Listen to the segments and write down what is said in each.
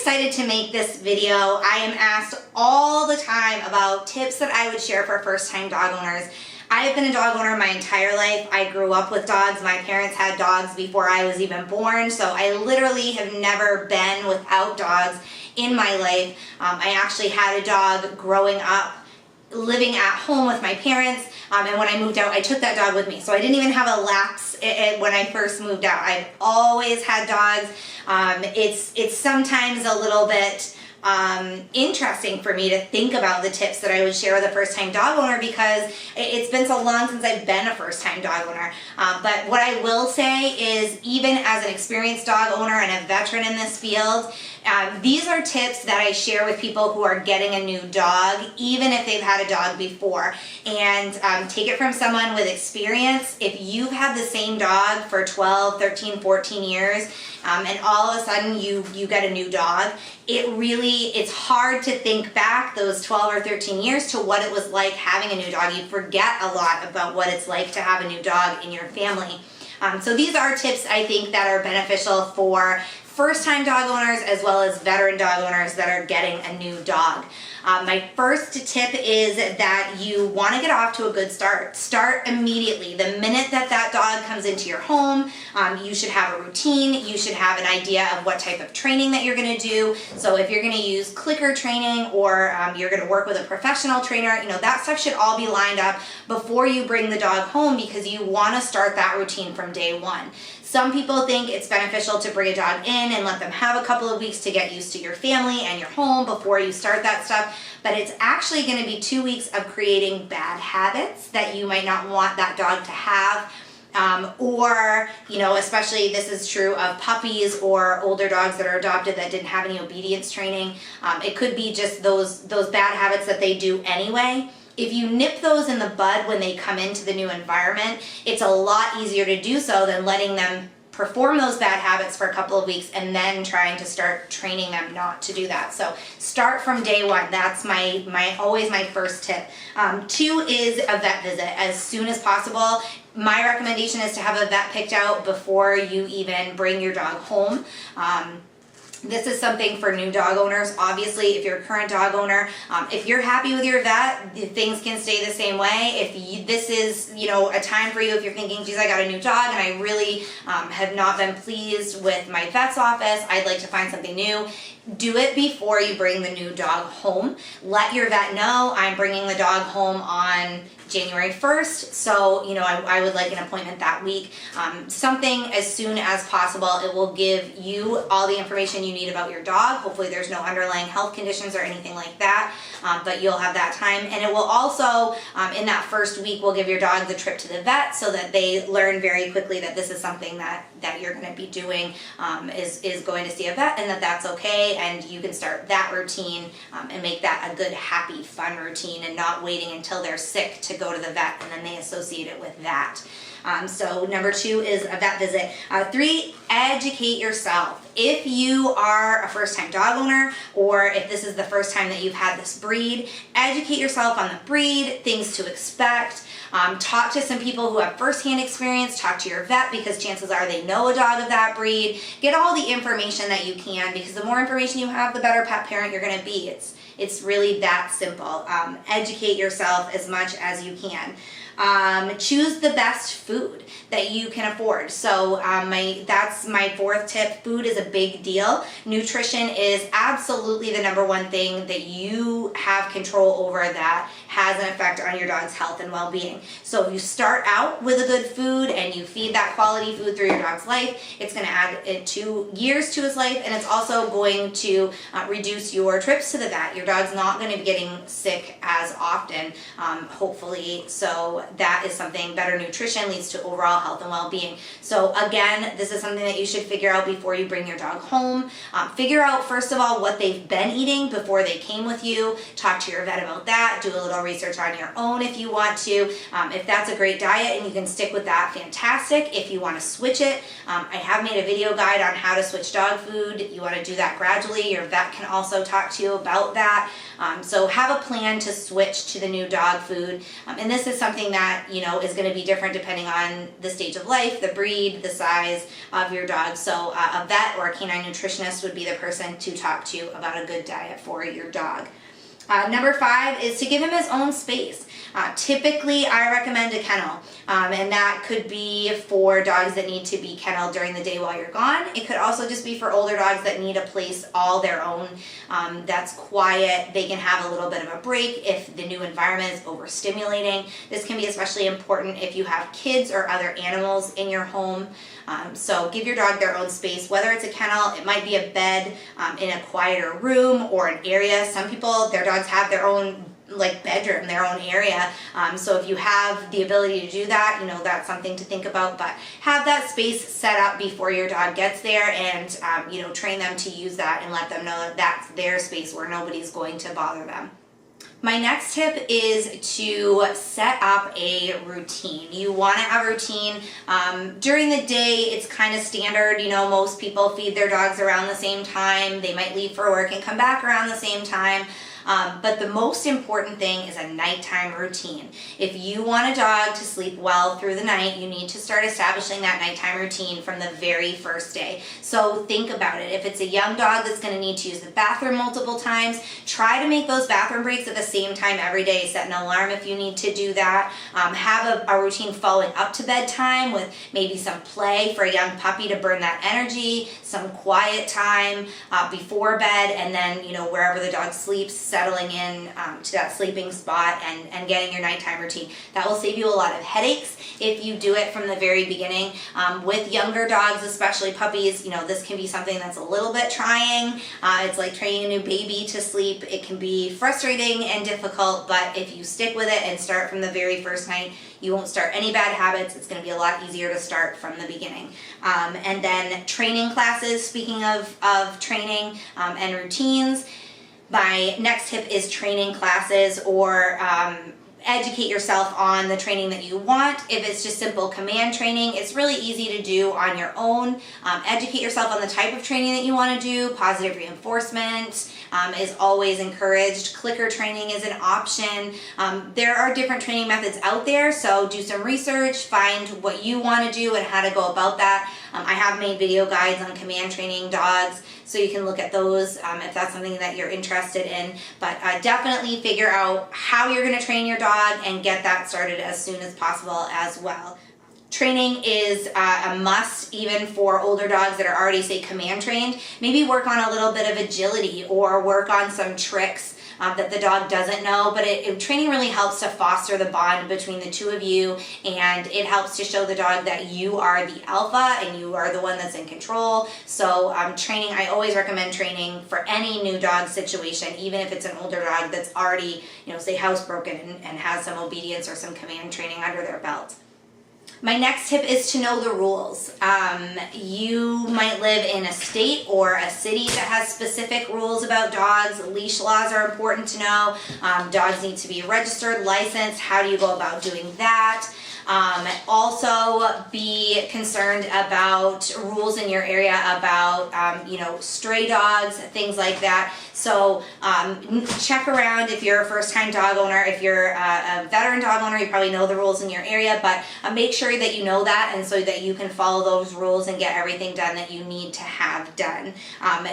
excited to make this video. I am asked all the time about tips that I would share for first-time dog owners. I have been a dog owner my entire life. I grew up with dogs. My parents had dogs before I was even born, so I literally have never been without dogs in my life. I actually had a dog growing up, living at home with my parents, and when I moved out, I took that dog with me. So I didn't even have a lapse when I first moved out. I've always had dogs. It's sometimes a little bit interesting for me to think about the tips that I would share with a first-time dog owner because it's been so long since I've been a first-time dog owner. But what I will say is, even as an experienced dog owner and a veteran in this field, these are tips that I share with people who are getting a new dog, even if they've had a dog before. And take it from someone with experience. If you've had the same dog for 12, 13, 14 years, and all of a sudden you get a new dog, it's hard to think back those 12 or 13 years to what it was like having a new dog. You forget a lot about what it's like to have a new dog in your family. So these are tips I think that are beneficial for first-time dog owners as well as veteran dog owners that are getting a new dog. My first tip is that you want to get off to a good start. Start immediately. The minute that dog comes into your home, you should have a routine. You should have an idea of what type of training that you're going to do. So if you're going to use clicker training or you're going to work with a professional trainer, that stuff should all be lined up before you bring the dog home because you want to start that routine from day one. Some people think it's beneficial to bring a dog in and let them have a couple of weeks to get used to your family and your home before you start that stuff, but it's actually going to be 2 weeks of creating bad habits that you might not want that dog to have. Especially this is true of puppies or older dogs that are adopted that didn't have any obedience training. It could be just those bad habits that they do anyway. If you nip those in the bud when they come into the new environment, it's a lot easier to do so than letting them perform those bad habits for a couple of weeks and then trying to start training them not to do that. So start from day one. That's always my first tip. 2 is a vet visit as soon as possible. My recommendation is to have a vet picked out before you even bring your dog home. This is something for new dog owners. Obviously, if you're a current dog owner, if you're happy with your vet, things can stay the same way. If this is, a time for you, if you're thinking, geez, I got a new dog and I really have not been pleased with my vet's office, I'd like to find something new. Do it before you bring the new dog home. Let your vet know, I'm bringing the dog home on January 1st, so I would like an appointment that week. Something as soon as possible. It will give you all the information you need about your dog. Hopefully there's no underlying health conditions or anything like that, but you'll have that time. And it will also, in that first week, will give your dog the trip to the vet so that they learn very quickly that this is something that you're going to be doing, is going to see a vet, and that's okay, and you can start that routine and make that a good, happy, fun routine and not waiting until they're sick to go to the vet and then they associate it with that. So number 2 is a vet visit. 3, educate yourself. If you are a first-time dog owner or if this is the first time that you've had this breed, educate yourself on the breed, things to expect. Talk to some people who have first-hand experience. Talk to your vet because chances are they know a dog of that breed. Get all the information that you can because the more information you have, the better pet parent you're going to be. It's really that simple. Educate yourself as much as you can. Choose the best food that you can afford. So that's my 4th tip. Food is a big deal. Nutrition is absolutely the number one thing that you have control over that has an effect on your dog's health and well-being. So if you start out with a good food and you feed that quality food through your dog's life, it's going to add 2 years to his life, and it's also going to reduce your trips to the vet. Your dog's not going to be getting sick as often, hopefully. So that is something. Better nutrition leads to overall health and well-being. So again, this is something that you should figure out before you bring your dog home. Figure out, first of all, what they've been eating before they came with you. Talk to your vet about that. Do a little research on your own if you want to. If that's a great diet and you can stick with that, fantastic. If you want to switch it, I have made a video guide on how to switch dog food. You want to do that gradually. Your vet can also talk to you about that. So have a plan to switch to the new dog food. And this is something that that, you know, is going to be different depending on the stage of life, the breed, the size of your dog. So a vet or a canine nutritionist would be the person to talk to about a good diet for your dog. Number 5 is to give him his own space. Typically, I recommend a kennel, and that could be for dogs that need to be kenneled during the day while you're gone. It could also just be for older dogs that need a place all their own, that's quiet. They can have a little bit of a break if the new environment is overstimulating. This can be especially important if you have kids or other animals in your home. So give your dog their own space, whether it's a kennel, it might be a bed in a quieter room or an area. Some people, their dogs have their own like bedroom, their own area. So if you have the ability to do that, you know, that's something to think about, but have that space set up before your dog gets there, and you know, train them to use that and let them know that that's their space where nobody's going to bother them. My next tip is to set up a routine. You want to have a routine. During the day, it's kind of standard. You know, most people feed their dogs around the same time. They might leave for work and come back around the same time. But the most important thing is a nighttime routine. If you want a dog to sleep well through the night, you need to start establishing that nighttime routine from the very first day. So think about it. If it's a young dog that's going to need to use the bathroom multiple times, try to make those bathroom breaks at the same time every day. Set an alarm if you need to do that. Have a routine following up to bedtime with maybe some play for a young puppy to burn that energy, some quiet time before bed, and then, you know, wherever the dog sleeps, settling in to that sleeping spot and getting your nighttime routine. That will save you a lot of headaches if you do it from the very beginning. With younger dogs, especially puppies, you know, this can be something that's a little bit trying. It's like training a new baby to sleep. It can be frustrating and difficult, but if you stick with it and start from the very first night, you won't start any bad habits. It's going to be a lot easier to start from the beginning. And then training classes, speaking of training and routines, my next tip is training classes, or educate yourself on the training that you want. If it's just simple command training, it's really easy to do on your own. Educate yourself on the type of training that you want to do. Positive reinforcement is always encouraged. Clicker training is an option. There are different training methods out there, so do some research, find what you want to do and how to go about that. I have made video guides on command training dogs, so you can look at those if that's something that you're interested in. But definitely figure out how you're going to train your dog and get that started as soon as possible as well. Training is a must even for older dogs that are already, say, command trained. Maybe work on a little bit of agility or work on some tricks that the dog doesn't know, but training really helps to foster the bond between the two of you, and it helps to show the dog that you are the alpha and you are the one that's in control. So training, I always recommend training for any new dog situation, even if it's an older dog that's already, you know, say housebroken and has some obedience or some command training under their belt. My next tip is to know the rules. You might live in a state or a city that has specific rules about dogs. Leash laws are important to know. Dogs need to be registered, licensed. How do you go about doing that? Also be concerned about rules in your area about, you know, stray dogs, things like that. So check around if you're a first-time dog owner. If you're a veteran dog owner, you probably know the rules in your area, but make sure that you know that, and so that you can follow those rules and get everything done that you need to have done.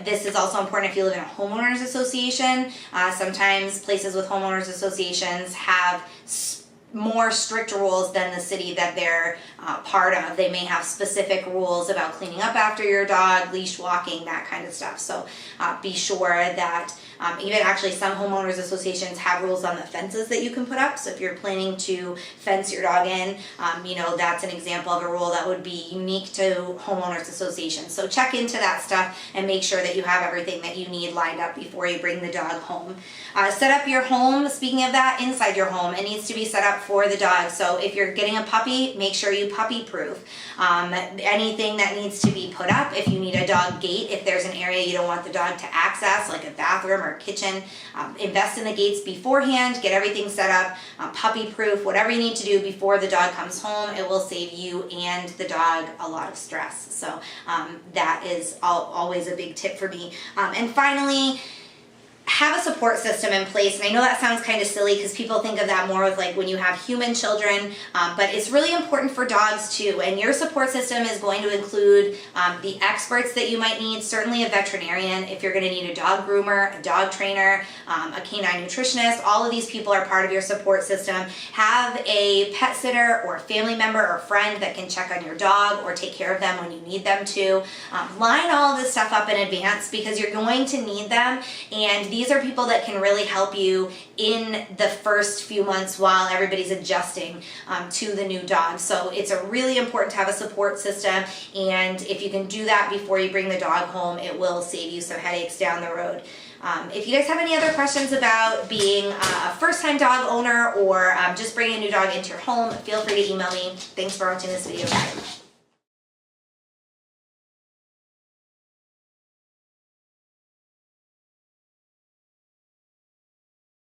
This is also important if you live in a homeowners association. Sometimes places with homeowners associations have more strict rules than the city that they're part of. They may have specific rules about cleaning up after your dog, leash walking, that kind of stuff. So be sure that even actually some homeowners associations have rules on the fences that you can put up. So if you're planning to fence your dog in, you know, that's an example of a rule that would be unique to homeowners associations. So check into that stuff and make sure that you have everything that you need lined up before you bring the dog home. Set up your home. Speaking of that, inside your home, it needs to be set up for the dog. So if you're getting a puppy, make sure you puppy proof. Anything that needs to be put up, if you need a dog gate, if there's an area you don't want the dog to access, like a bathroom or kitchen, invest in the gates beforehand, get everything set up, puppy proof, whatever you need to do before the dog comes home. It will save you and the dog a lot of stress. So that is always a big tip for me. And finally, have a support system in place. And I know that sounds kind of silly because people think of that more with like when you have human children, but it's really important for dogs too. And your support system is going to include the experts that you might need, certainly a veterinarian if you're going to need a dog groomer, a dog trainer, a canine nutritionist. All of these people are part of your support system. Have a pet sitter or a family member or friend that can check on your dog or take care of them when you need them to. Line all of this stuff up in advance because you're going to need them, and these are people that can really help you in the first few months while everybody's adjusting to the new dog. So it's really important to have a support system, and if you can do that before you bring the dog home, it will save you some headaches down the road. If you guys have any other questions about being a first-time dog owner or just bringing a new dog into your home, feel free to email me. Thanks for watching this video, guys.